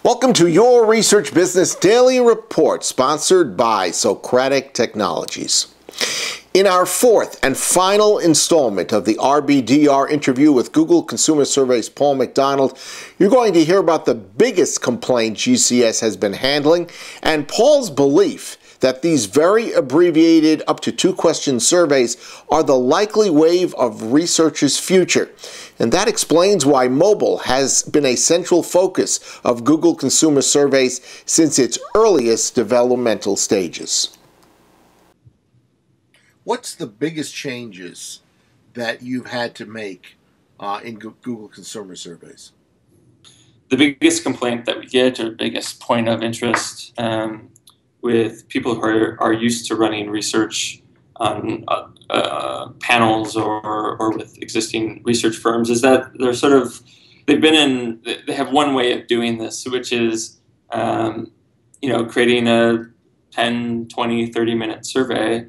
Welcome to Your Research Business Daily Report, sponsored by Socratic Technologies. In our fourth and final installment of the RBDR interview with Google Consumer Surveys' Paul McDonald, you're going to hear about the biggest complaint GCS has been handling and Paul's belief that these very abbreviated up to 2-question surveys are the likely wave of researchers' future. And that explains why mobile has been a central focus of Google Consumer Surveys since its earliest developmental stages. What's the biggest changes that you've had to make in Google Consumer Surveys? The biggest complaint that we get, or biggest point of interest with people who are used to running research on panels or with existing research firms, is that they have one way of doing this, which is creating a 10, 20, 30-minute survey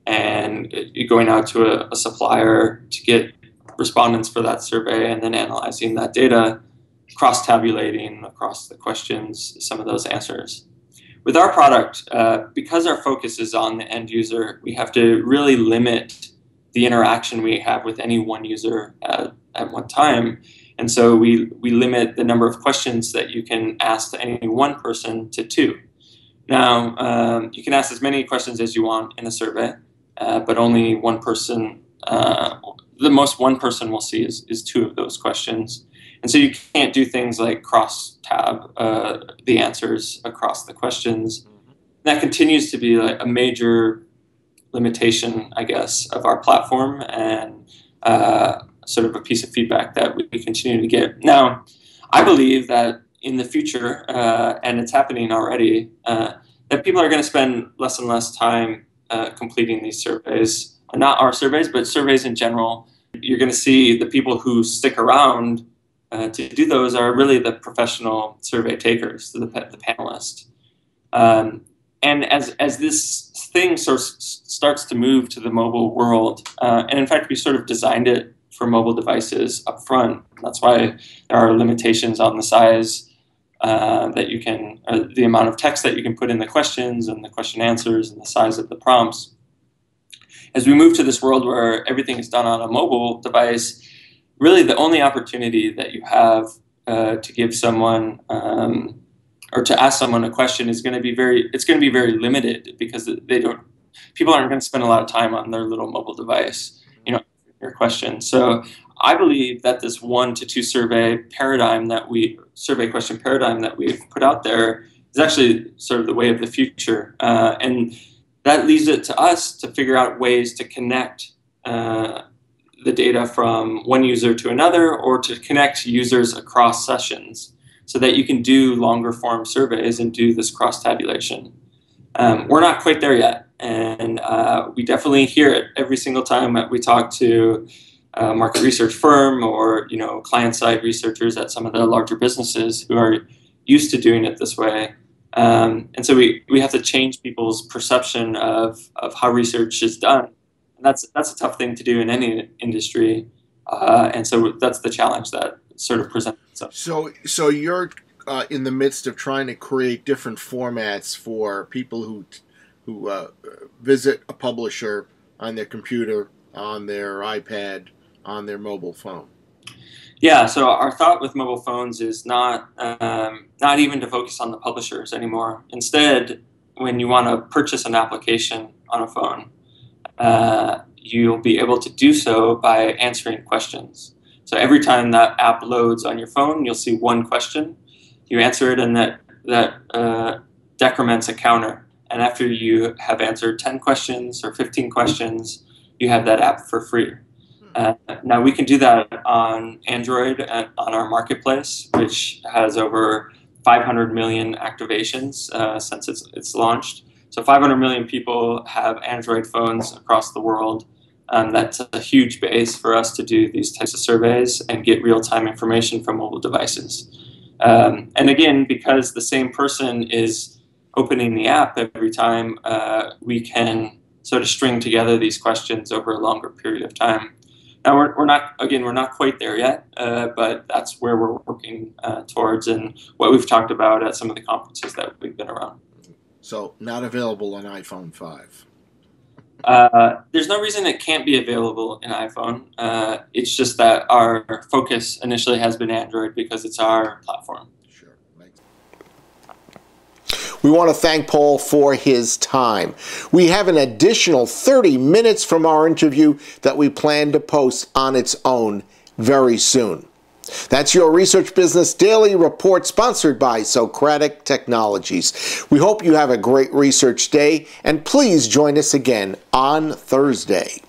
and going out to a supplier to get respondents for that survey and then analyzing that data, cross-tabulating across the questions some of those answers. With our product, because our focus is on the end user, we have to really limit the interaction we have with any one user at one time. And so we limit the number of questions that you can ask to any one person to 2. Now, you can ask as many questions as you want in a survey, but only one person, the most one person will see is 2 of those questions. And so you can't do things like cross-tab the answers across the questions. That continues to be a major limitation, I guess, of our platform, and sort of a piece of feedback that we continue to get. Now, I believe that in the future, and it's happening already, that people are going to spend less and less time completing these surveys. Not our surveys, but surveys in general. You're going to see the people who stick around to do those are really the professional survey takers, the panelists. And as this thing sort of starts to move to the mobile world, and in fact we sort of designed it for mobile devices up front. That's why there are limitations on the size that you can, the amount of text that you can put in the questions and the question answers and the size of the prompts. As we move to this world where everything is done on a mobile device, really the only opportunity that you have to give someone or to ask someone a question is going to be very limited, because people aren't going to spend a lot of time on their little mobile device, your question. So I believe that this 1 to 2 survey question paradigm that we've put out there is actually sort of the way of the future, and that leaves it to us to figure out ways to connect the data from one user to another, or to connect users across sessions so that you can do longer form surveys and do this cross-tabulation. We're not quite there yet, and we definitely hear it every single time that we talk to a market research firm or client-side researchers at some of the larger businesses who are used to doing it this way. And so we have to change people's perception of how research is done. And that's a tough thing to do in any industry, and so that's the challenge that sort of presents itself. So you're in the midst of trying to create different formats for people who visit a publisher on their computer, on their iPad, on their mobile phone. Yeah. So our thought with mobile phones is not even to focus on the publishers anymore. Instead, when you want to purchase an application on a phone, you'll be able to do so by answering questions. So every time that app loads on your phone, you'll see one question. You answer it, and that decrements a counter. And after you have answered 10 questions or 15 questions, you have that app for free. Now we can do that on Android on our marketplace, which has over 500 million activations since it's launched. So 500 million people have Android phones across the world. That's a huge base for us to do these types of surveys and get real-time information from mobile devices. And again, because the same person is opening the app every time, we can sort of string together these questions over a longer period of time. Now we're not quite there yet, but that's where we're working towards, and what we've talked about at some of the conferences that we've been around. So not available on iPhone 5. There's no reason it can't be available in iPhone. It's just that our focus initially has been Android because it's our platform. Sure. We want to thank Paul for his time. We have an additional 30 minutes from our interview that we plan to post on its own very soon. That's your Research Business Daily Report, sponsored by Socratic Technologies. We hope you have a great research day, and please join us again on Thursday.